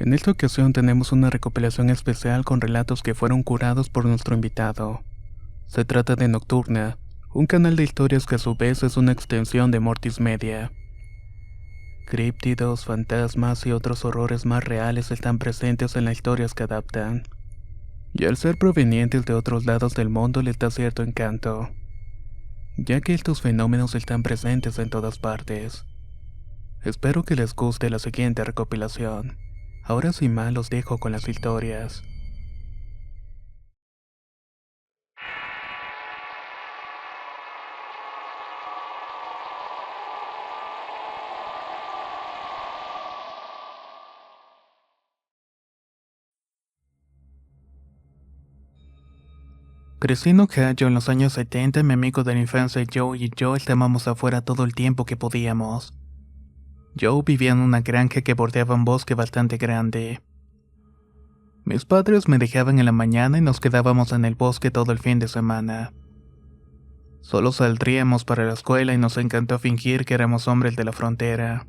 En esta ocasión tenemos una recopilación especial con relatos que fueron curados por nuestro invitado. Se trata de Nocturna, un canal de historias que a su vez es una extensión de Mortis Media. Críptidos, fantasmas y otros horrores más reales están presentes en las historias que adaptan. Y al ser provenientes de otros lados del mundo les da cierto encanto, ya que estos fenómenos están presentes en todas partes. Espero que les guste la siguiente recopilación. Ahora sin más los dejo con las historias. Crecí en Ohio en los años 70 y mi amigo de la infancia Joe y yo estábamos afuera todo el tiempo que podíamos. Joe vivía en una granja que bordeaba un bosque bastante grande. Mis padres me dejaban en la mañana y nos quedábamos en el bosque todo el fin de semana. Solo saldríamos para la escuela y nos encantó fingir que éramos hombres de la frontera.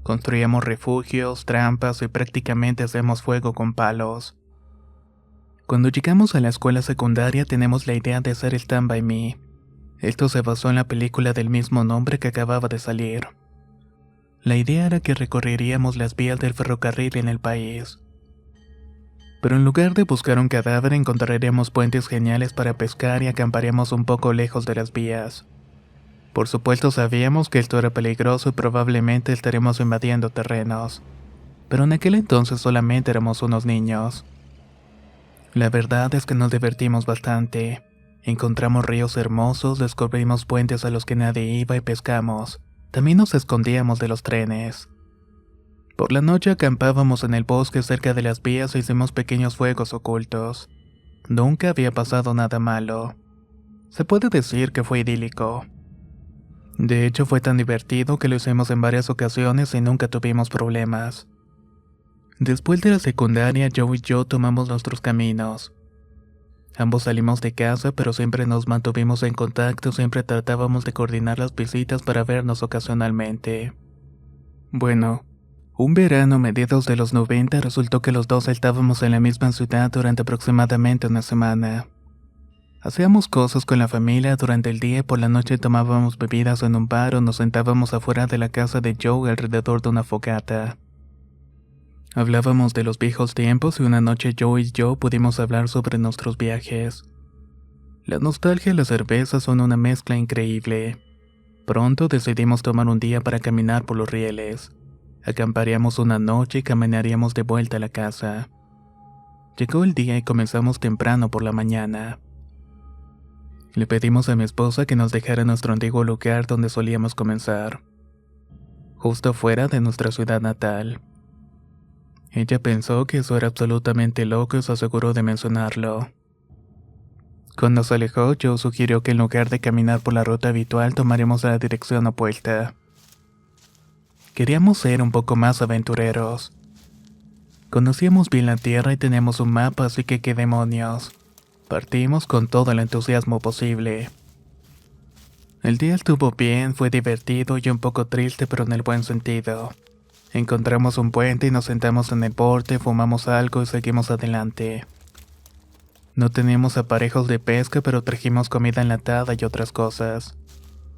Construíamos refugios, trampas y prácticamente hacíamos fuego con palos. Cuando llegamos a la escuela secundaria tenemos la idea de hacer Stand By Me. Esto se basó en la película del mismo nombre que acababa de salir. La idea era que recorreríamos las vías del ferrocarril en el país. Pero en lugar de buscar un cadáver encontraríamos puentes geniales para pescar y acamparíamos un poco lejos de las vías. Por supuesto sabíamos que esto era peligroso y probablemente estaremos invadiendo terrenos. Pero en aquel entonces solamente éramos unos niños. La verdad es que nos divertimos bastante. Encontramos ríos hermosos, descubrimos puentes a los que nadie iba y pescamos. También nos escondíamos de los trenes. Por la noche acampábamos en el bosque cerca de las vías e hicimos pequeños fuegos ocultos. Nunca había pasado nada malo. Se puede decir que fue idílico. De hecho fue tan divertido que lo hicimos en varias ocasiones y nunca tuvimos problemas. Después de la secundaria, Joe y yo tomamos nuestros caminos. Ambos salimos de casa, pero siempre nos mantuvimos en contacto, siempre tratábamos de coordinar las visitas para vernos ocasionalmente. Bueno, un verano a mediados de los 90 resultó que los dos estábamos en la misma ciudad durante aproximadamente una semana. Hacíamos cosas con la familia durante el día y por la noche tomábamos bebidas en un bar o nos sentábamos afuera de la casa de Joe alrededor de una fogata. Hablábamos de los viejos tiempos y una noche Joe y yo pudimos hablar sobre nuestros viajes. La nostalgia y la cerveza son una mezcla increíble. Pronto decidimos tomar un día para caminar por los rieles. Acamparíamos una noche y caminaríamos de vuelta a la casa. Llegó el día y comenzamos temprano por la mañana. Le pedimos a mi esposa que nos dejara en nuestro antiguo lugar donde solíamos comenzar, justo fuera de nuestra ciudad natal. Ella pensó que eso era absolutamente loco y se aseguró de mencionarlo. Cuando se alejó, Joe sugirió que en lugar de caminar por la ruta habitual tomaríamos la dirección opuesta. Queríamos ser un poco más aventureros. Conocíamos bien la tierra y teníamos un mapa, así que qué demonios. Partimos con todo el entusiasmo posible. El día estuvo bien, fue divertido y un poco triste, pero en el buen sentido. Encontramos un puente y nos sentamos en el borde, fumamos algo y seguimos adelante. No teníamos aparejos de pesca, pero trajimos comida enlatada y otras cosas.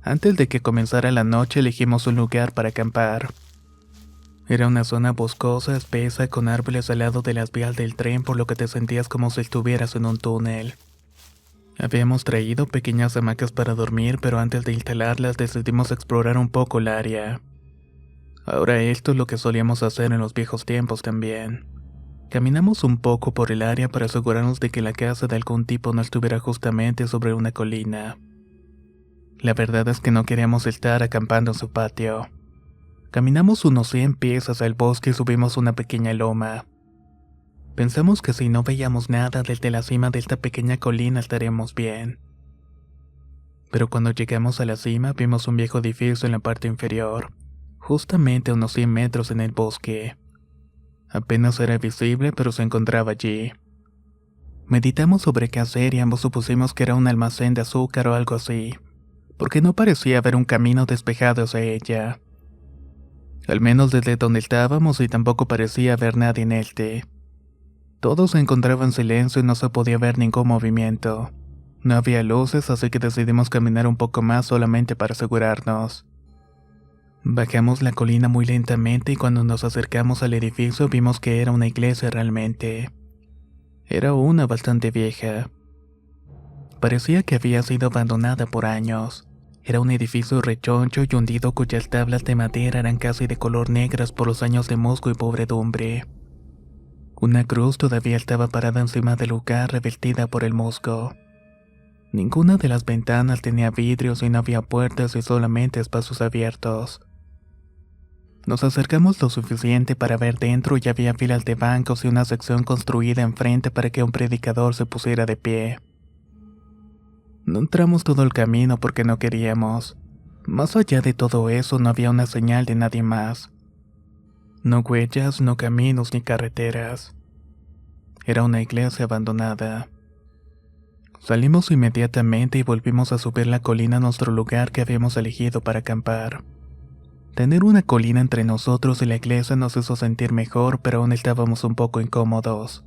Antes de que comenzara la noche elegimos un lugar para acampar. Era una zona boscosa, espesa, con árboles al lado de las vías del tren, por lo que te sentías como si estuvieras en un túnel. Habíamos traído pequeñas hamacas para dormir, pero antes de instalarlas decidimos explorar un poco el área. Ahora esto es lo que solíamos hacer en los viejos tiempos también. Caminamos un poco por el área para asegurarnos de que la casa de algún tipo no estuviera justamente sobre una colina. La verdad es que no queríamos estar acampando en su patio. Caminamos unos 100 pies hacia el bosque y subimos una pequeña loma. Pensamos que si no veíamos nada desde la cima de esta pequeña colina estaríamos bien. Pero cuando llegamos a la cima vimos un viejo edificio en la parte inferior, justamente a unos 100 metros en el bosque. Apenas era visible, pero se encontraba allí. Meditamos sobre qué hacer y ambos supusimos que era un almacén de azúcar o algo así, porque no parecía haber un camino despejado hacia ella. al menos desde donde estábamos, y tampoco parecía haber nadie en él. Todo se encontraba en silencio y no se podía ver ningún movimiento. No había luces, así que decidimos caminar un poco más solamente para asegurarnos. Bajamos la colina muy lentamente y cuando nos acercamos al edificio vimos que era una iglesia realmente. Era una bastante vieja. Parecía que había sido abandonada por años. Era un edificio rechoncho y hundido cuyas tablas de madera eran casi de color negras por los años de musgo y podredumbre. Una cruz todavía estaba parada encima del lugar revestida por el musgo. Ninguna de las ventanas tenía vidrios y no había puertas y solamente espacios abiertos. Nos acercamos lo suficiente para ver dentro y había filas de bancos y una sección construida enfrente para que un predicador se pusiera de pie. No entramos todo el camino porque no queríamos. Más allá de todo eso no había una señal de nadie más. No huellas, no caminos ni carreteras. Era una iglesia abandonada. Salimos inmediatamente y volvimos a subir la colina a nuestro lugar que habíamos elegido para acampar. Tener una colina entre nosotros y la iglesia nos hizo sentir mejor, pero aún estábamos un poco incómodos.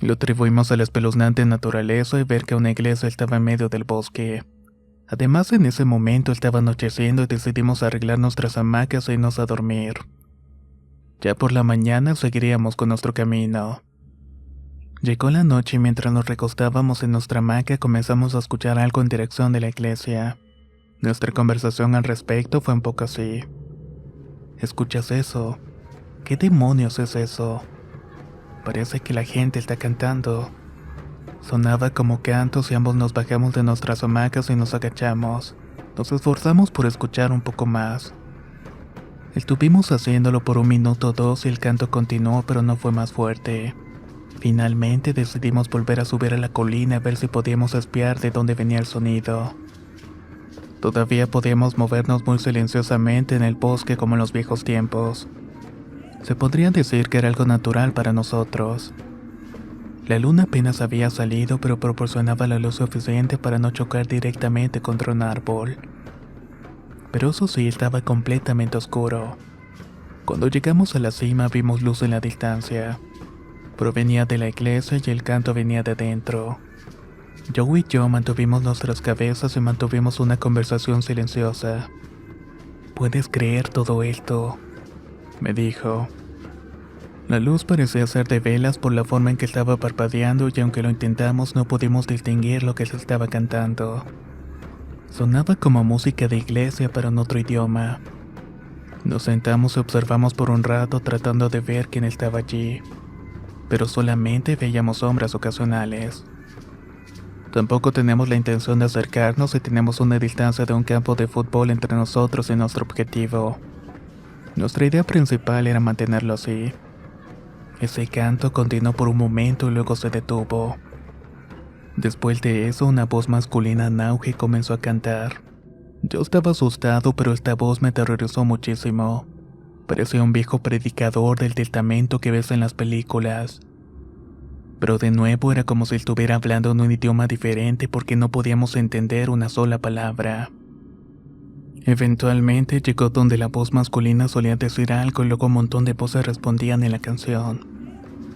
Lo atribuimos a la espeluznante naturaleza y ver que una iglesia estaba en medio del bosque. Además, en ese momento estaba anocheciendo y decidimos arreglar nuestras hamacas e irnos a dormir. Ya por la mañana seguiríamos con nuestro camino. Llegó la noche y mientras nos recostábamos en nuestra hamaca comenzamos a escuchar algo en dirección de la iglesia. Nuestra conversación al respecto fue un poco así. ¿Escuchas eso? ¿Qué demonios es eso? Parece que la gente está cantando. Sonaba como cantos y ambos nos bajamos de nuestras hamacas y nos agachamos. Nos esforzamos por escuchar un poco más. Estuvimos haciéndolo por 1 minuto o 2 y el canto continuó, pero no fue más fuerte. Finalmente decidimos volver a subir a la colina a ver si podíamos espiar de dónde venía el sonido. Todavía podíamos movernos muy silenciosamente en el bosque como en los viejos tiempos. Se podría decir que era algo natural para nosotros. La luna apenas había salido, pero proporcionaba la luz suficiente para no chocar directamente contra un árbol. Pero eso sí, estaba completamente oscuro. Cuando llegamos a la cima vimos luz en la distancia. Provenía de la iglesia y el canto venía de dentro. Joe y yo mantuvimos nuestras cabezas y mantuvimos una conversación silenciosa. ¿Puedes creer todo esto?, me dijo. La luz parecía ser de velas por la forma en que estaba parpadeando y aunque lo intentamos no pudimos distinguir lo que se estaba cantando. Sonaba como música de iglesia pero en otro idioma. Nos sentamos y observamos por un rato tratando de ver quién estaba allí, pero solamente veíamos sombras ocasionales. Tampoco tenemos la intención de acercarnos y tenemos una distancia de un campo de fútbol entre nosotros y nuestro objetivo. Nuestra idea principal era mantenerlo así. Ese canto continuó por un momento y luego se detuvo. Después de eso, una voz masculina en auge comenzó a cantar. Yo estaba asustado, pero esta voz me aterrorizó muchísimo. Parecía un viejo predicador del testamento que ves en las películas. Pero de nuevo era como si estuviera hablando en un idioma diferente porque no podíamos entender una sola palabra. Eventualmente llegó donde la voz masculina solía decir algo y luego un montón de voces respondían en la canción.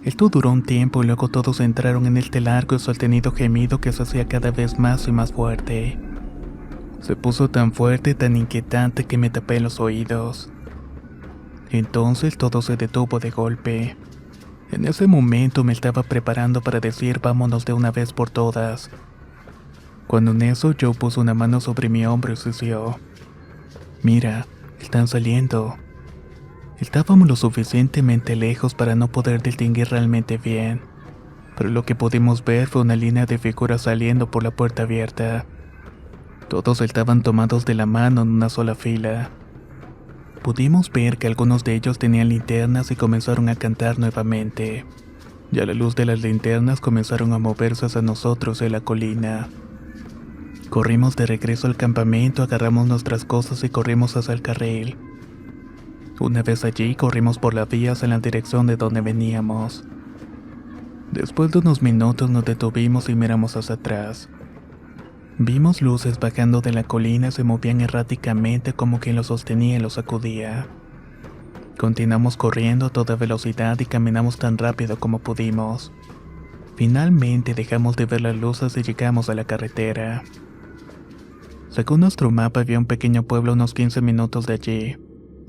Esto duró un tiempo y luego todos entraron en este largo y sostenido gemido que se hacía cada vez más y más fuerte. Se puso tan fuerte, tan inquietante que me tapé los oídos. Entonces todo se detuvo de golpe. En ese momento me estaba preparando para decir vámonos de una vez por todas. Cuando en eso Joe puso una mano sobre mi hombro y susió. Mira, están saliendo. Estábamos lo suficientemente lejos para no poder distinguir realmente bien, pero lo que pudimos ver fue una línea de figuras saliendo por la puerta abierta. Todos estaban tomados de la mano en una sola fila. Pudimos ver que algunos de ellos tenían linternas y comenzaron a cantar nuevamente. Y a la luz de las linternas comenzaron a moverse hacia nosotros de la colina. Corrimos de regreso al campamento, agarramos nuestras cosas y corrimos hacia el carril. Una vez allí, corrimos por las vías en la dirección de donde veníamos. Después de unos minutos nos detuvimos y miramos hacia atrás. Vimos luces bajando de la colina y se movían erráticamente como quien lo sostenía y lo sacudía. Continuamos corriendo a toda velocidad y caminamos tan rápido como pudimos. Finalmente dejamos de ver las luces y llegamos a la carretera. Según nuestro mapa había un pequeño pueblo a unos 15 minutos de allí.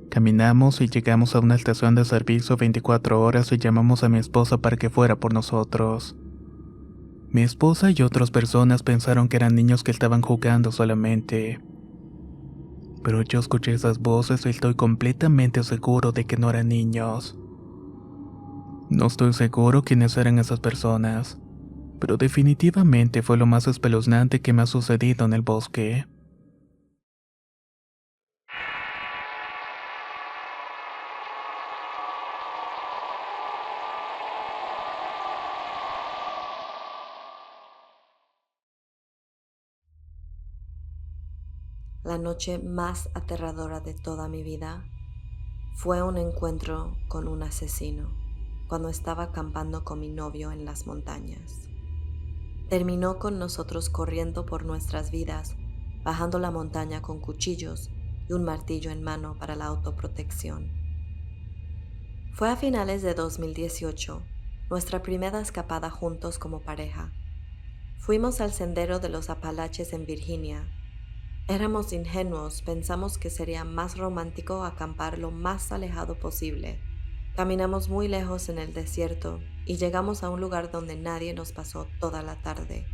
Caminamos y llegamos a una estación de servicio 24 horas y llamamos a mi esposa para que fuera por nosotros. Mi esposa y otras personas pensaron que eran niños que estaban jugando solamente. Pero yo escuché esas voces y estoy completamente seguro de que no eran niños. No estoy seguro quiénes eran esas personas, pero definitivamente fue lo más espeluznante que me ha sucedido en el bosque. La noche más aterradora de toda mi vida fue un encuentro con un asesino cuando estaba acampando con mi novio en las montañas. Terminó con nosotros corriendo por nuestras vidas, bajando la montaña con cuchillos y un martillo en mano para la autoprotección. Fue a finales de 2018, nuestra primera escapada juntos como pareja. Fuimos al sendero de los Apalaches en Virginia. Éramos ingenuos, pensamos que sería más romántico acampar lo más alejado posible. Caminamos muy lejos en el desierto y llegamos a un lugar donde nadie nos pasó toda la tarde.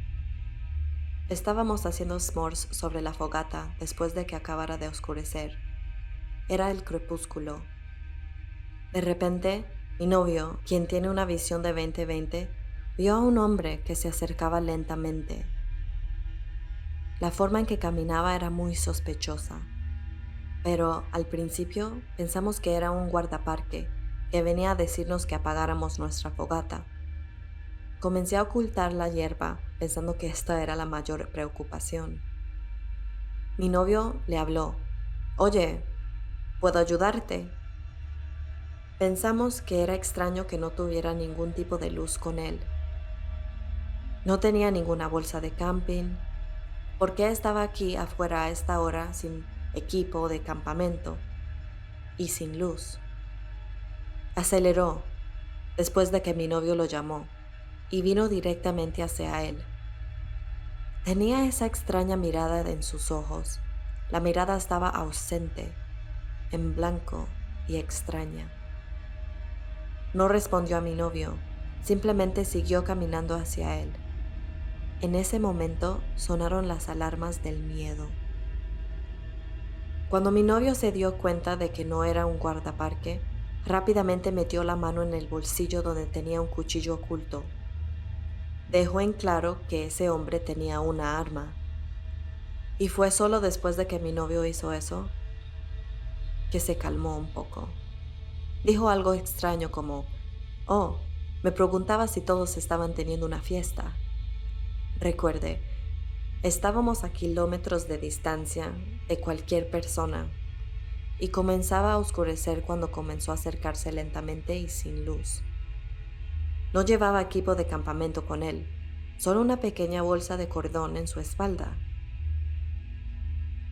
Estábamos haciendo s'mores sobre la fogata después de que acabara de oscurecer. Era el crepúsculo. De repente, mi novio, quien tiene una visión de 20/20, vio a un hombre que se acercaba lentamente. La forma en que caminaba era muy sospechosa, pero al principio pensamos que era un guardaparque que venía a decirnos que apagáramos nuestra fogata. Comencé a ocultar la hierba pensando que esta era la mayor preocupación. Mi novio le habló: «Oye, ¿puedo ayudarte?». Pensamos que era extraño que no tuviera ningún tipo de luz con él. No tenía ninguna bolsa de camping. ¿Por qué estaba aquí afuera a esta hora sin equipo de campamento y sin luz? Aceleró después de que mi novio lo llamó y vino directamente hacia él. Tenía esa extraña mirada en sus ojos. La mirada estaba ausente, en blanco y extraña. No respondió a mi novio, simplemente siguió caminando hacia él. En ese momento sonaron las alarmas del miedo. Cuando mi novio se dio cuenta de que no era un guardaparque, rápidamente metió la mano en el bolsillo donde tenía un cuchillo oculto. Dejó en claro que ese hombre tenía una arma. Y fue solo después de que mi novio hizo eso que se calmó un poco. Dijo algo extraño como: «Oh, me preguntaba si todos estaban teniendo una fiesta». Recuerde, estábamos a kilómetros de distancia de cualquier persona y comenzaba a oscurecer cuando comenzó a acercarse lentamente y sin luz. No llevaba equipo de campamento con él, solo una pequeña bolsa de cordón en su espalda.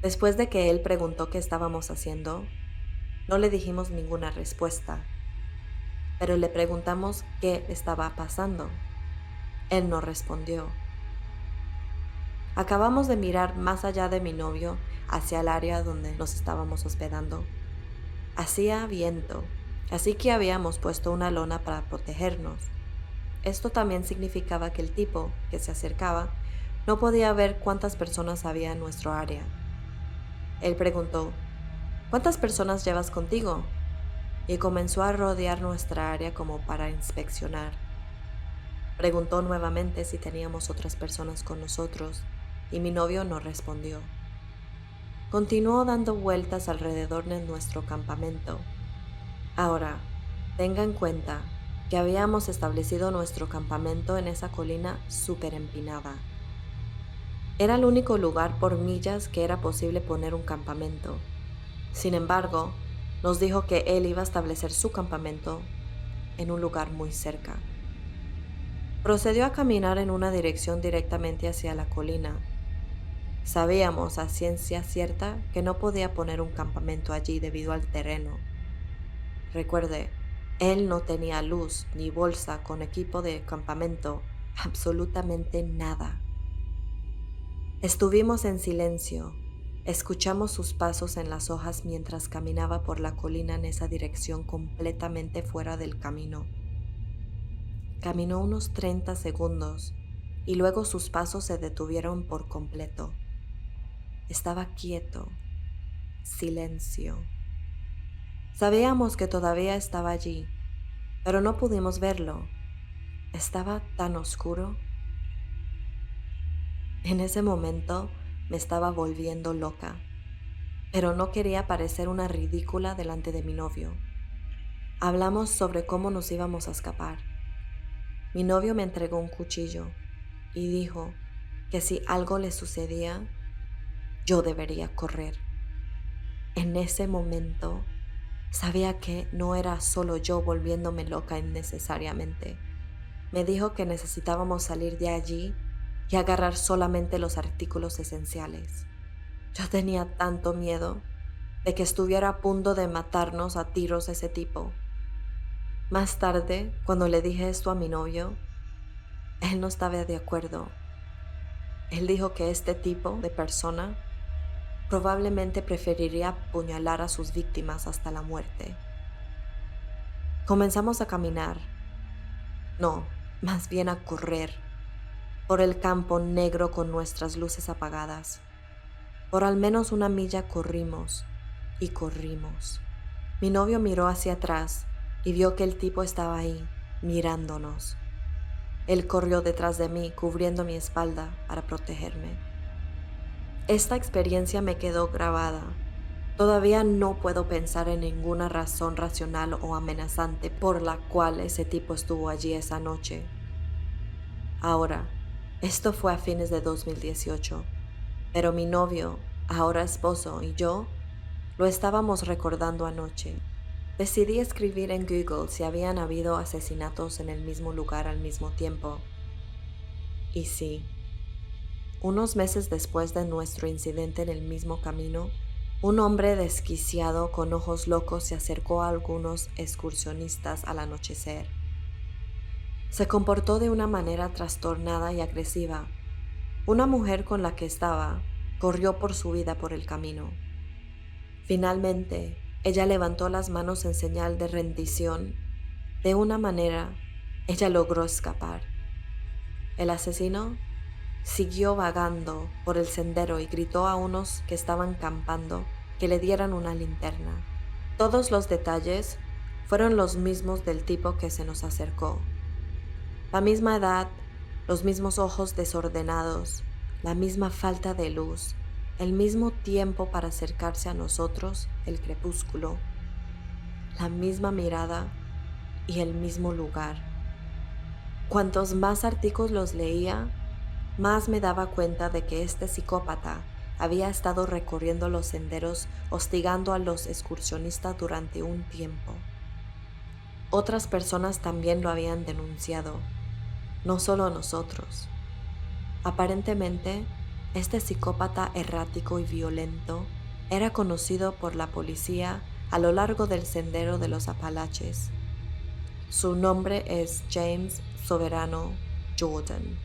Después de que él preguntó qué estábamos haciendo, no le dijimos ninguna respuesta, pero le preguntamos qué estaba pasando. Él no respondió. Acabamos de mirar más allá de mi novio hacia el área donde nos estábamos hospedando. Hacía viento, así que habíamos puesto una lona para protegernos. Esto también significaba que el tipo que se acercaba no podía ver cuántas personas había en nuestro área. Él preguntó: «¿Cuántas personas llevas contigo?», y comenzó a rodear nuestra área como para inspeccionar. Preguntó nuevamente si teníamos otras personas con nosotros, y mi novio no respondió. Continuó dando vueltas alrededor de nuestro campamento. Ahora, tenga en cuenta que habíamos establecido nuestro campamento en esa colina súper empinada. Era el único lugar por millas que era posible poner un campamento. Sin embargo, nos dijo que él iba a establecer su campamento en un lugar muy cerca. Procedió a caminar en una dirección directamente hacia la colina. Sabíamos a ciencia cierta que no podía poner un campamento allí debido al terreno. Recuerde, él no tenía luz ni bolsa con equipo de campamento, absolutamente nada. Estuvimos en silencio. Escuchamos sus pasos en las hojas mientras caminaba por la colina en esa dirección completamente fuera del camino. Caminó unos 30 segundos y luego sus pasos se detuvieron por completo. Estaba quieto. Silencio. Sabíamos que todavía estaba allí, pero no pudimos verlo. Estaba tan oscuro. En ese momento me estaba volviendo loca, pero no quería parecer una ridícula delante de mi novio. Hablamos sobre cómo nos íbamos a escapar. Mi novio me entregó un cuchillo y dijo que si algo le sucedía, yo debería correr. En ese momento sabía que no era solo yo volviéndome loca innecesariamente. Me dijo que necesitábamos salir de allí y agarrar solamente los artículos esenciales. Yo tenía tanto miedo de que estuviera a punto de matarnos a tiros ese tipo. Más tarde, cuando le dije esto a mi novio, él no estaba de acuerdo. Él dijo que este tipo de persona probablemente preferiría apuñalar a sus víctimas hasta la muerte. Comenzamos a caminar, no, más bien a correr, por el campo negro con nuestras luces apagadas. Por al menos una milla corrimos y corrimos. Mi novio miró hacia atrás y vio que el tipo estaba ahí, mirándonos. Él corrió detrás de mí, cubriendo mi espalda para protegerme. Esta experiencia me quedó grabada. Todavía no puedo pensar en ninguna razón racional o amenazante por la cual ese tipo estuvo allí esa noche. Ahora, esto fue a fines de 2018, pero mi novio, ahora esposo, y yo lo estábamos recordando anoche. Decidí escribir en Google si habían habido asesinatos en el mismo lugar al mismo tiempo. Y sí, unos meses después de nuestro incidente en el mismo camino, un hombre desquiciado con ojos locos se acercó a algunos excursionistas al anochecer. Se comportó de una manera trastornada y agresiva. Una mujer con la que estaba corrió por su vida por el camino. Finalmente, ella levantó las manos en señal de rendición. De una manera, ella logró escapar. El asesino siguió vagando por el sendero y gritó a unos que estaban campando que le dieran una linterna. Todos los detalles fueron los mismos del tipo que se nos acercó. La misma edad, los mismos ojos desordenados, la misma falta de luz, el mismo tiempo para acercarse a nosotros, el crepúsculo, la misma mirada y el mismo lugar. Cuantos más artículos leía, más me daba cuenta de que este psicópata había estado recorriendo los senderos hostigando a los excursionistas durante un tiempo. Otras personas también lo habían denunciado, no solo nosotros. Aparentemente, este psicópata errático y violento era conocido por la policía a lo largo del sendero de los Apalaches. Su nombre es James Soberano Jordan.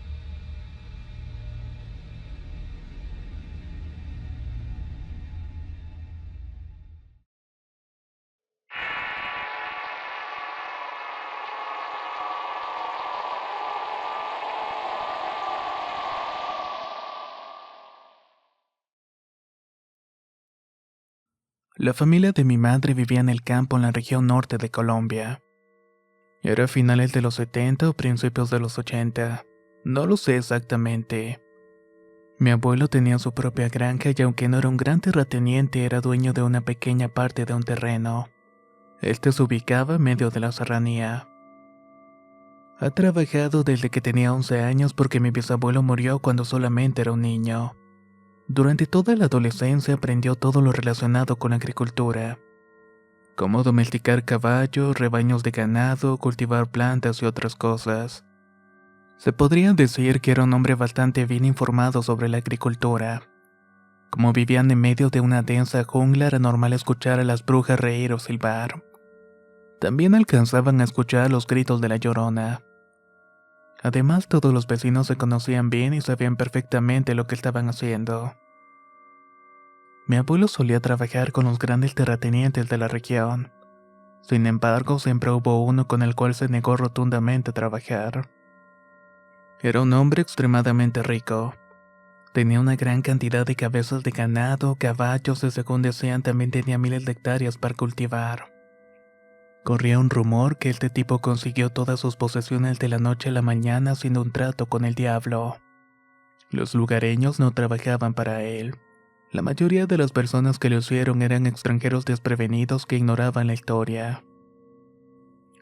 La familia de mi madre vivía en el campo en la región norte de Colombia. Era finales de los 70 o principios de los 80. No lo sé exactamente. Mi abuelo tenía su propia granja y aunque no era un gran terrateniente, era dueño de una pequeña parte de un terreno. Este se ubicaba en medio de la serranía. Ha trabajado desde que tenía 11 años porque mi bisabuelo murió cuando solamente era un niño. Durante toda la adolescencia aprendió todo lo relacionado con la agricultura. Cómo domesticar caballos, rebaños de ganado, cultivar plantas y otras cosas. Se podría decir que era un hombre bastante bien informado sobre la agricultura. Como vivían en medio de una densa jungla, era normal escuchar a las brujas reír o silbar. También alcanzaban a escuchar los gritos de la Llorona. Además, todos los vecinos se conocían bien y sabían perfectamente lo que estaban haciendo. Mi abuelo solía trabajar con los grandes terratenientes de la región. Sin embargo, siempre hubo uno con el cual se negó rotundamente a trabajar. Era un hombre extremadamente rico. Tenía una gran cantidad de cabezas de ganado, caballos y según decían también tenía miles de hectáreas para cultivar. Corría un rumor que este tipo consiguió todas sus posesiones de la noche a la mañana haciendo un trato con el diablo. Los lugareños no trabajaban para él. La mayoría de las personas que lo hicieron eran extranjeros desprevenidos que ignoraban la historia.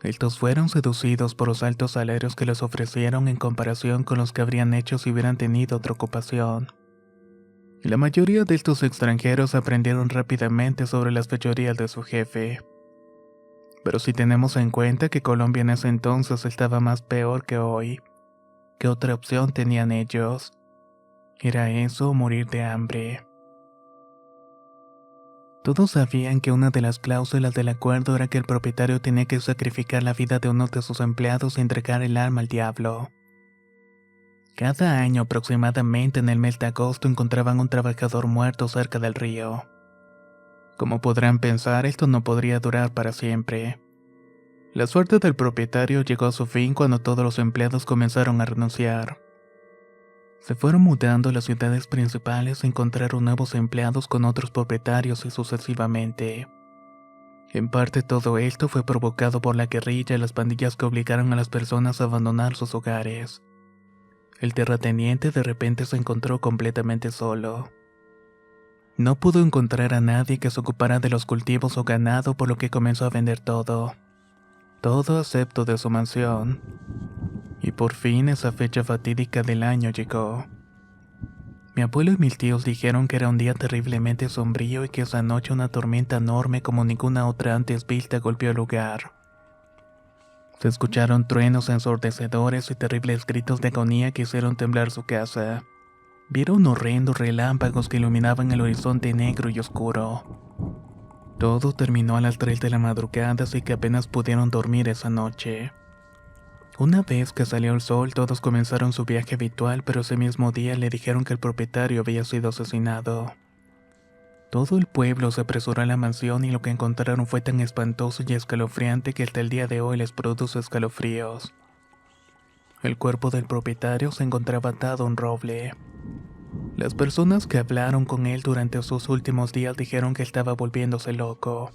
Estos fueron seducidos por los altos salarios que les ofrecieron en comparación con los que habrían hecho si hubieran tenido otra ocupación. La mayoría de estos extranjeros aprendieron rápidamente sobre las fechorías de su jefe. Pero si tenemos en cuenta que Colombia en ese entonces estaba más peor que hoy, ¿qué otra opción tenían ellos? Era eso o morir de hambre. Todos sabían que una de las cláusulas del acuerdo era que el propietario tenía que sacrificar la vida de uno de sus empleados y entregar el alma al diablo. Cada año aproximadamente en el mes de agosto encontraban un trabajador muerto cerca del río. Como podrán pensar, esto no podría durar para siempre. La suerte del propietario llegó a su fin cuando todos los empleados comenzaron a renunciar. Se fueron mudando a las ciudades principales y encontraron nuevos empleados con otros propietarios y sucesivamente. En parte todo esto fue provocado por la guerrilla y las pandillas que obligaron a las personas a abandonar sus hogares. El terrateniente de repente se encontró completamente solo. No pudo encontrar a nadie que se ocupara de los cultivos o ganado, por lo que comenzó a vender todo. Todo excepto de su mansión. Y por fin esa fecha fatídica del año llegó. Mi abuelo y mis tíos dijeron que era un día terriblemente sombrío y que esa noche una tormenta enorme como ninguna otra antes vista golpeó el lugar. Se escucharon truenos ensordecedores y terribles gritos de agonía que hicieron temblar su casa. Vieron horrendos relámpagos que iluminaban el horizonte negro y oscuro. Todo terminó a las 3 de la madrugada, así que apenas pudieron dormir esa noche. Una vez que salió el sol, todos comenzaron su viaje habitual, pero ese mismo día le dijeron que el propietario había sido asesinado. Todo el pueblo se apresuró a la mansión y lo que encontraron fue tan espantoso y escalofriante que hasta el día de hoy les produce escalofríos. El cuerpo del propietario se encontraba atado a un roble. Las personas que hablaron con él durante sus últimos días dijeron que estaba volviéndose loco,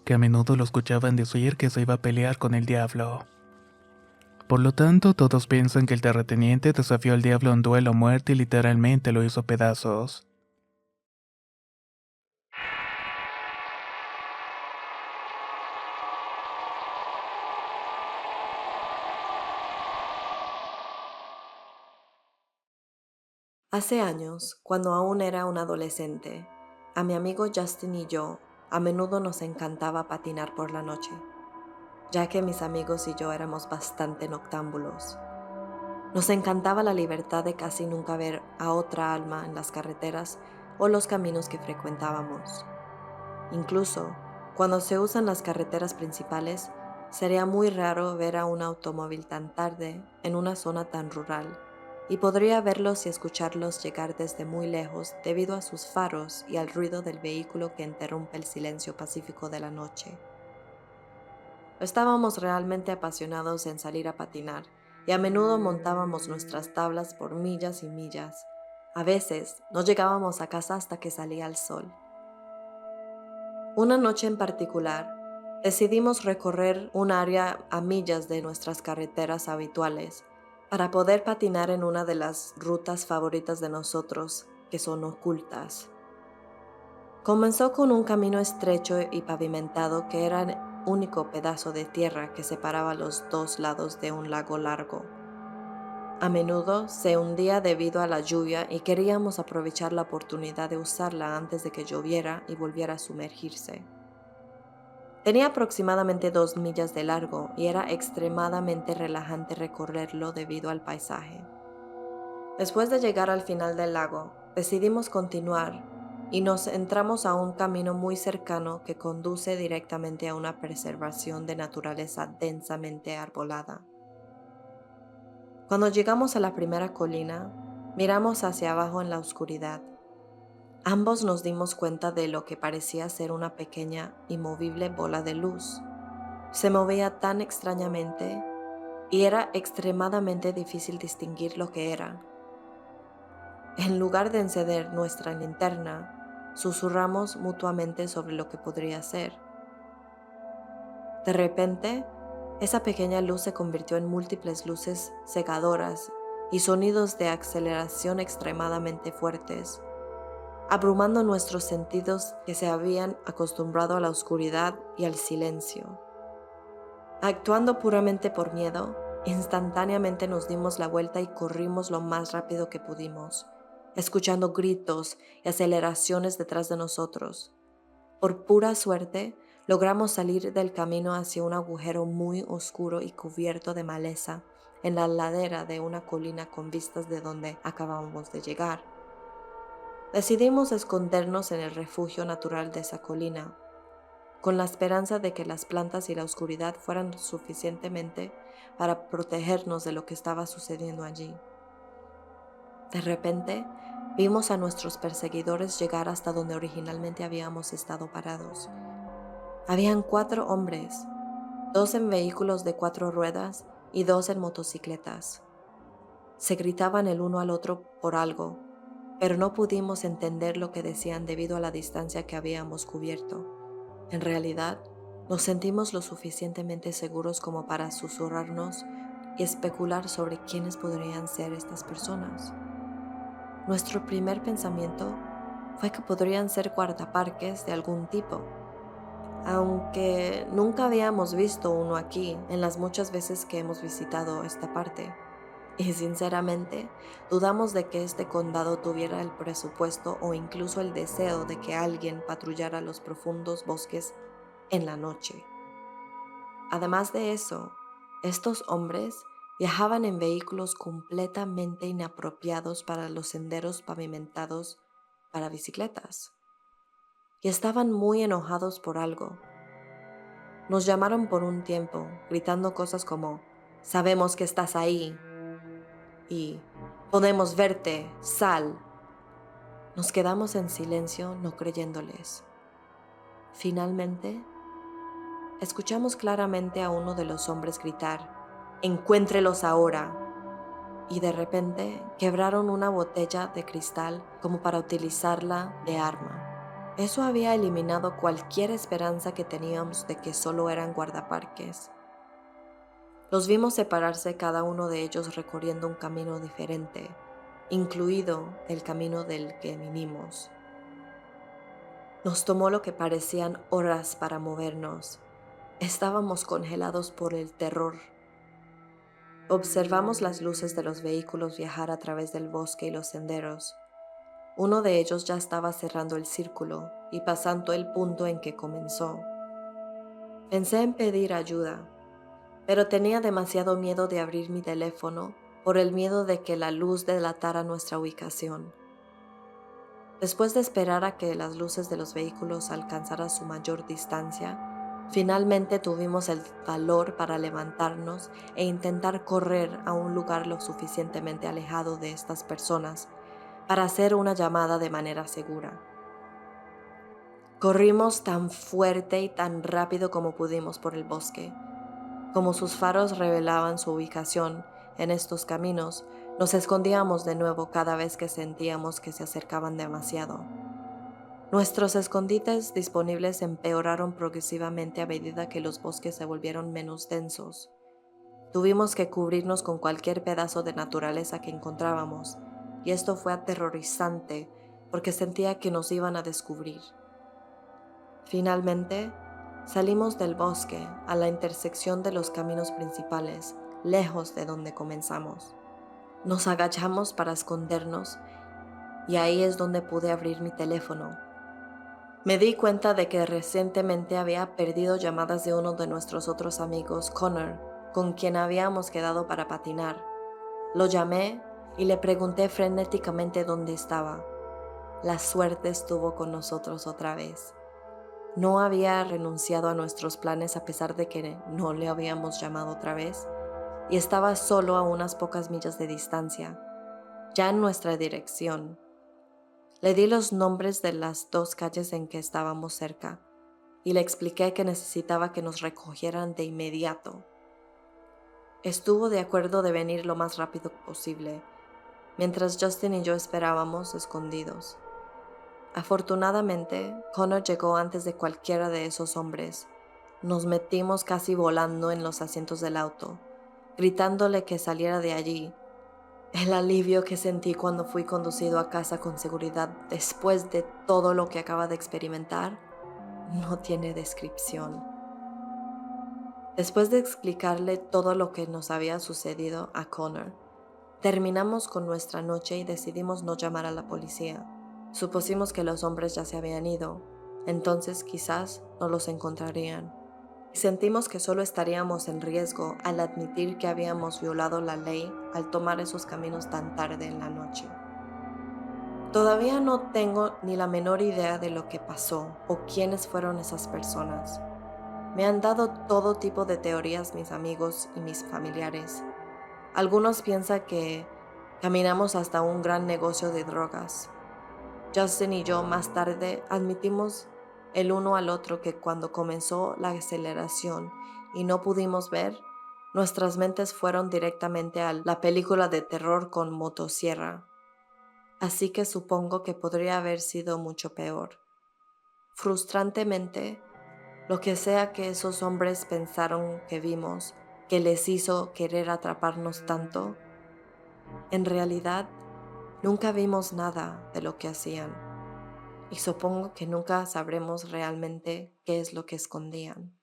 que a menudo lo escuchaban decir que se iba a pelear con el diablo. Por lo tanto, todos piensan que el terrateniente desafió al diablo en duelo a muerte y literalmente lo hizo pedazos. Hace años, cuando aún era un adolescente, a mi amigo Justin y yo a menudo nos encantaba patinar por la noche, ya que mis amigos y yo éramos bastante noctámbulos. Nos encantaba la libertad de casi nunca ver a otra alma en las carreteras o los caminos que frecuentábamos. Incluso, cuando se usan las carreteras principales, sería muy raro ver a un automóvil tan tarde en una zona tan rural, y podría verlos y escucharlos llegar desde muy lejos debido a sus faros y al ruido del vehículo que interrumpe el silencio pacífico de la noche. Estábamos realmente apasionados en salir a patinar, y a menudo montábamos nuestras tablas por millas y millas. A veces no llegábamos a casa hasta que salía el sol. Una noche en particular, decidimos recorrer un área a millas de nuestras carreteras habituales para poder patinar en una de las rutas favoritas de nosotros, que son ocultas. Comenzó con un camino estrecho y pavimentado que era el único pedazo de tierra que separaba los dos lados de un lago largo. A menudo se hundía debido a la lluvia y queríamos aprovechar la oportunidad de usarla antes de que lloviera y volviera a sumergirse. Tenía aproximadamente 2 millas de largo y era extremadamente relajante recorrerlo debido al paisaje. Después de llegar al final del lago, decidimos continuar, y nos entramos a un camino muy cercano que conduce directamente a una preservación de naturaleza densamente arbolada. Cuando llegamos a la primera colina, miramos hacia abajo en la oscuridad. Ambos nos dimos cuenta de lo que parecía ser una pequeña y movible bola de luz. Se movía tan extrañamente y era extremadamente difícil distinguir lo que era. En lugar de encender nuestra linterna, susurramos mutuamente sobre lo que podría ser. De repente, esa pequeña luz se convirtió en múltiples luces cegadoras y sonidos de aceleración extremadamente fuertes, abrumando nuestros sentidos que se habían acostumbrado a la oscuridad y al silencio. Actuando puramente por miedo, instantáneamente nos dimos la vuelta y corrimos lo más rápido que pudimos, escuchando gritos y aceleraciones detrás de nosotros. Por pura suerte, logramos salir del camino hacia un agujero muy oscuro y cubierto de maleza en la ladera de una colina con vistas de donde acabábamos de llegar. Decidimos escondernos en el refugio natural de esa colina, con la esperanza de que las plantas y la oscuridad fueran suficientemente para protegernos de lo que estaba sucediendo allí. De repente, vimos a nuestros perseguidores llegar hasta donde originalmente habíamos estado parados. Habían 4 hombres, 2 en vehículos de 4 ruedas y 2 en motocicletas. Se gritaban el uno al otro por algo, pero no pudimos entender lo que decían debido a la distancia que habíamos cubierto. En realidad, nos sentimos lo suficientemente seguros como para susurrarnos y especular sobre quiénes podrían ser estas personas. Nuestro primer pensamiento fue que podrían ser guardaparques de algún tipo, aunque nunca habíamos visto uno aquí en las muchas veces que hemos visitado esta parte. Y sinceramente, dudamos de que este condado tuviera el presupuesto o incluso el deseo de que alguien patrullara los profundos bosques en la noche. Además de eso, estos hombres viajaban en vehículos completamente inapropiados para los senderos pavimentados para bicicletas. Y estaban muy enojados por algo. Nos llamaron por un tiempo, gritando cosas como, "Sabemos que estás ahí" y "Podemos verte, sal". Nos quedamos en silencio, no creyéndoles. Finalmente, escuchamos claramente a uno de los hombres gritar, "Encuéntrelos ahora". Y de repente quebraron una botella de cristal como para utilizarla de arma. Eso había eliminado cualquier esperanza que teníamos de que solo eran guardaparques. Los vimos separarse, cada uno de ellos recorriendo un camino diferente, incluido el camino del que vinimos. Nos tomó lo que parecían horas para movernos. Estábamos congelados por el terror. Observamos las luces de los vehículos viajar a través del bosque y los senderos. Uno de ellos ya estaba cerrando el círculo y pasando el punto en que comenzó. Pensé en pedir ayuda, pero tenía demasiado miedo de abrir mi teléfono por el miedo de que la luz delatara nuestra ubicación. Después de esperar a que las luces de los vehículos alcanzaran su mayor distancia, finalmente tuvimos el valor para levantarnos e intentar correr a un lugar lo suficientemente alejado de estas personas para hacer una llamada de manera segura. Corrimos tan fuerte y tan rápido como pudimos por el bosque. Como sus faros revelaban su ubicación en estos caminos, nos escondíamos de nuevo cada vez que sentíamos que se acercaban demasiado. Nuestros escondites disponibles empeoraron progresivamente a medida que los bosques se volvieron menos densos. Tuvimos que cubrirnos con cualquier pedazo de naturaleza que encontrábamos, y esto fue aterrorizante porque sentía que nos iban a descubrir. Finalmente, salimos del bosque a la intersección de los caminos principales, lejos de donde comenzamos. Nos agachamos para escondernos y ahí es donde pude abrir mi teléfono. Me di cuenta de que recientemente había perdido llamadas de uno de nuestros otros amigos, Connor, con quien habíamos quedado para patinar. Lo llamé y le pregunté frenéticamente dónde estaba. la suerte estuvo con nosotros otra vez. No había renunciado a nuestros planes a pesar de que no le habíamos llamado otra vez, y estaba solo a unas pocas millas de distancia, ya en nuestra dirección. Le di los nombres de las 2 calles en que estábamos cerca y le expliqué que necesitaba que nos recogieran de inmediato. Estuvo de acuerdo de venir lo más rápido posible, mientras Justin y yo esperábamos escondidos. Afortunadamente, Connor llegó antes de cualquiera de esos hombres. Nos metimos casi volando en los asientos del auto, gritándole que saliera de allí. El alivio que sentí cuando fui conducido a casa con seguridad después de todo lo que acaba de experimentar no tiene descripción. Después de explicarle todo lo que nos había sucedido a Connor, terminamos con nuestra noche y decidimos no llamar a la policía. Supusimos que los hombres ya se habían ido, entonces quizás no los encontrarían. Y sentimos que solo estaríamos en riesgo al admitir que habíamos violado la ley al tomar esos caminos tan tarde en la noche. Todavía no tengo ni la menor idea de lo que pasó o quiénes fueron esas personas. Me han dado todo tipo de teorías mis amigos y mis familiares. Algunos piensan que caminamos hasta un gran negocio de drogas. Justin y yo más tarde admitimos el uno al otro que cuando comenzó la aceleración y no pudimos ver, nuestras mentes fueron directamente a la película de terror con motosierra. Así que supongo que podría haber sido mucho peor. Frustrantemente, lo que sea que esos hombres pensaron que vimos, que les hizo querer atraparnos tanto, en realidad nunca vimos nada de lo que hacían, y supongo que nunca sabremos realmente qué es lo que escondían.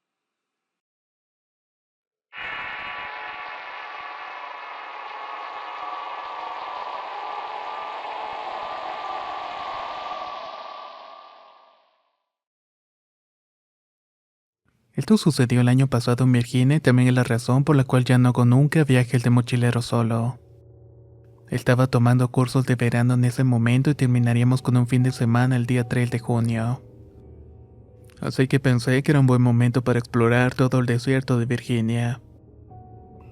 Esto sucedió el año pasado en Virginia y también es la razón por la cual ya no hago nunca viajes de mochilero solo. Estaba tomando cursos de verano en ese momento y terminaríamos con un fin de semana el día 3 de junio. Así que pensé que era un buen momento para explorar todo el desierto de Virginia.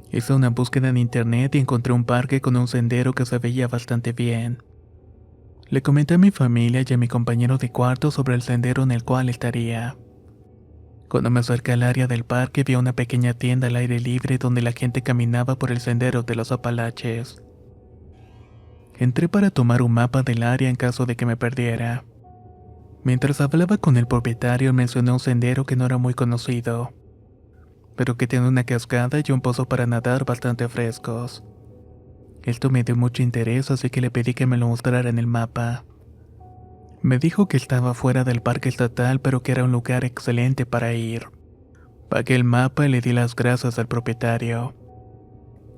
Hice una búsqueda en internet y encontré un parque con un sendero que se veía bastante bien. Le comenté a mi familia y a mi compañero de cuarto sobre el sendero en el cual estaría. Cuando me acerqué al área del parque vi una pequeña tienda al aire libre donde la gente caminaba por el sendero de los Apalaches. Entré para tomar un mapa del área en caso de que me perdiera. Mientras hablaba con el propietario mencioné un sendero que no era muy conocido, pero que tiene una cascada y un pozo para nadar bastante frescos. Esto me dio mucho interés, así que le pedí que me lo mostrara en el mapa. Me dijo que estaba fuera del parque estatal, pero que era un lugar excelente para ir. Pagué el mapa y le di las gracias al propietario.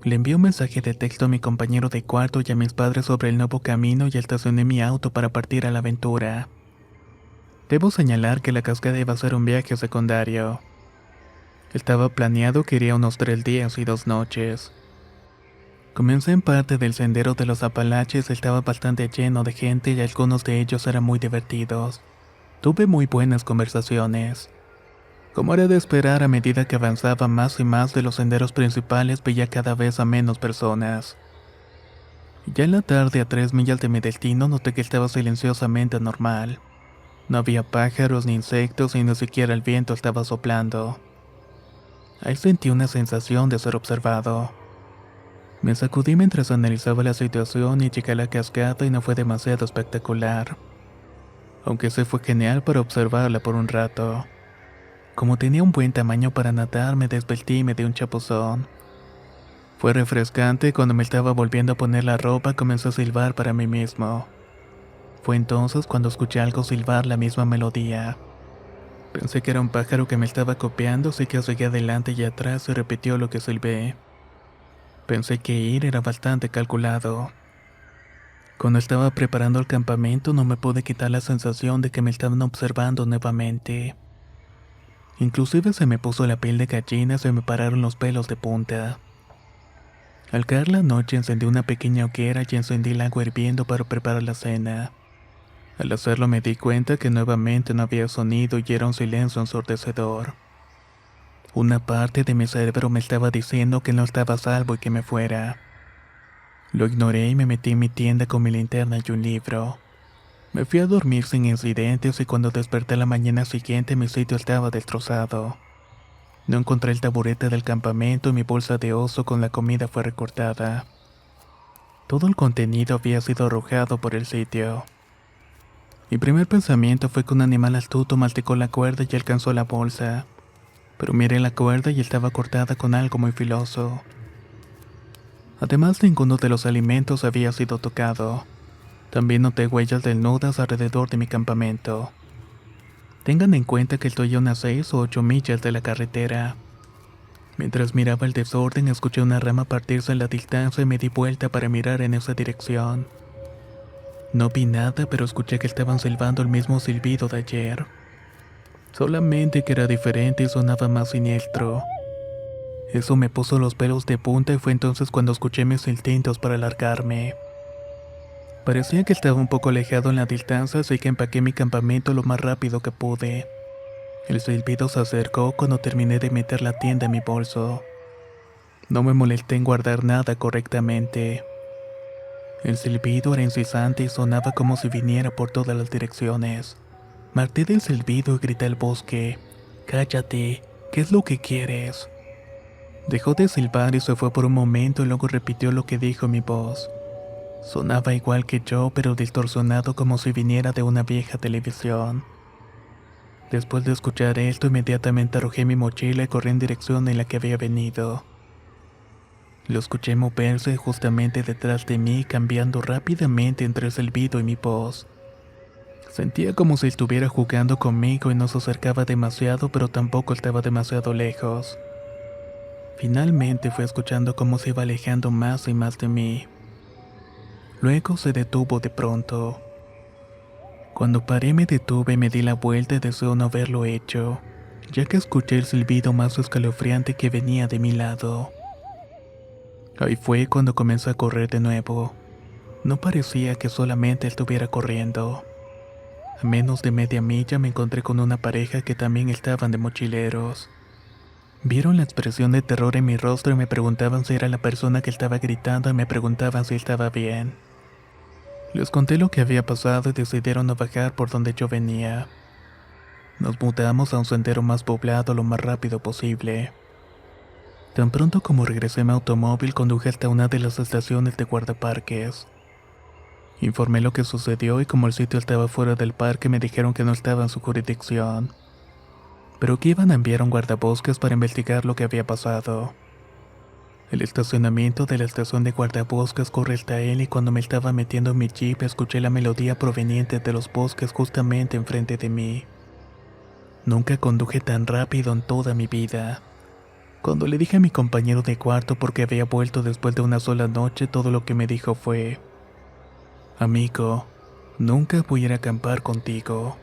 Le envié un mensaje de texto a mi compañero de cuarto y a mis padres sobre el nuevo camino y estacioné mi auto para partir a la aventura. Debo señalar que la cascada iba a ser un viaje secundario. Estaba planeado que iría unos 3 días y 2 noches. Comencé en parte del sendero de los Apalaches, estaba bastante lleno de gente y algunos de ellos eran muy divertidos. Tuve muy buenas conversaciones. Como era de esperar, a medida que avanzaba más y más de los senderos principales veía cada vez a menos personas. Ya en la tarde, a 3 millas de mi destino, noté que estaba silenciosamente normal. No había pájaros ni insectos y ni siquiera el viento estaba soplando. Ahí sentí una sensación de ser observado. Me sacudí mientras analizaba la situación y llegué a la cascada y no fue demasiado espectacular. Aunque sí fue genial para observarla por un rato. Como tenía un buen tamaño para nadar, me desvelté y me di un chapuzón. Fue refrescante y cuando me estaba volviendo a poner la ropa comencé a silbar para mí mismo. Fue entonces cuando escuché algo silbar la misma melodía. Pensé que era un pájaro que me estaba copiando, así que seguí adelante y atrás y repitió lo que silbé. Pensé que ir era bastante calculado. Cuando estaba preparando el campamento no me pude quitar la sensación de que me estaban observando nuevamente. Inclusive se me puso la piel de gallina y se me pararon los pelos de punta. Al caer la noche encendí una pequeña hoguera y encendí el agua hirviendo para preparar la cena. Al hacerlo me di cuenta que nuevamente no había sonido y era un silencio ensordecedor. Una parte de mi cerebro me estaba diciendo que no estaba a salvo y que me fuera. Lo ignoré y me metí en mi tienda con mi linterna y un libro. Me fui a dormir sin incidentes y cuando desperté la mañana siguiente mi sitio estaba destrozado. No encontré el taburete del campamento y mi bolsa de oso con la comida fue recortada. Todo el contenido había sido arrojado por el sitio. Mi primer pensamiento fue que un animal astuto masticó la cuerda y alcanzó la bolsa, pero miré la cuerda y estaba cortada con algo muy filoso. Además, ninguno de los alimentos había sido tocado. También noté huellas desnudas alrededor de mi campamento. Tengan en cuenta que estoy a unas 6 o 8 millas de la carretera. Mientras miraba el desorden, escuché una rama partirse en la distancia y me di vuelta para mirar en esa dirección. No vi nada, pero escuché que estaban silbando el mismo silbido de ayer. Solamente que era diferente y sonaba más siniestro. Eso me puso los pelos de punta y fue entonces cuando escuché mis instintos para alargarme. Parecía que estaba un poco alejado en la distancia, así que empaqué mi campamento lo más rápido que pude. El silbido se acercó cuando terminé de meter la tienda en mi bolso. No me molesté en guardar nada correctamente. El silbido era incesante y sonaba como si viniera por todas las direcciones. Marté del silbido y grité al bosque: «Cállate, ¿qué es lo que quieres?». Dejó de silbar y se fue por un momento y luego repitió lo que dijo mi voz. Sonaba igual que yo, pero distorsionado como si viniera de una vieja televisión. Después de escuchar esto, inmediatamente arrojé mi mochila y corrí en dirección en la que había venido. Lo escuché moverse justamente detrás de mí, cambiando rápidamente entre el silbido y mi voz. Sentía como si estuviera jugando conmigo y no se acercaba demasiado, pero tampoco estaba demasiado lejos. Finalmente fui escuchando cómo se iba alejando más y más de mí. Luego se detuvo de pronto. Cuando paré me detuve y me di la vuelta y deseo no haberlo hecho, ya que escuché el silbido más escalofriante que venía de mi lado. Ahí fue cuando comencé a correr de nuevo. No parecía que solamente estuviera corriendo. A menos de media milla me encontré con una pareja que también estaban de mochileros. Vieron la expresión de terror en mi rostro y me preguntaban si era la persona que estaba gritando y me preguntaban si estaba bien. Les conté lo que había pasado y decidieron no bajar por donde yo venía. Nos mudamos a un sendero más poblado lo más rápido posible. Tan pronto como regresé a mi automóvil, conduje hasta una de las estaciones de guardaparques. Informé lo que sucedió y como el sitio estaba fuera del parque me dijeron que no estaba en su jurisdicción, pero que iban a enviar a un guardabosques para investigar lo que había pasado. El estacionamiento de la estación de guardabosques corre hasta él y cuando me estaba metiendo en mi jeep escuché la melodía proveniente de los bosques justamente enfrente de mí. Nunca conduje tan rápido en toda mi vida. Cuando le dije a mi compañero de cuarto por qué había vuelto después de una sola noche, todo lo que me dijo fue: «Amigo, nunca voy a ir a acampar contigo».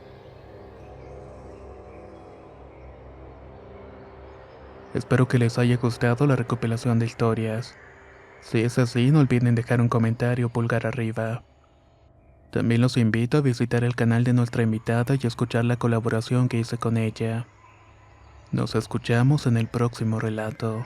Espero que les haya gustado la recopilación de historias. Si es así, no olviden dejar un comentario pulgar arriba. También los invito a visitar el canal de nuestra invitada y escuchar la colaboración que hice con ella. Nos escuchamos en el próximo relato.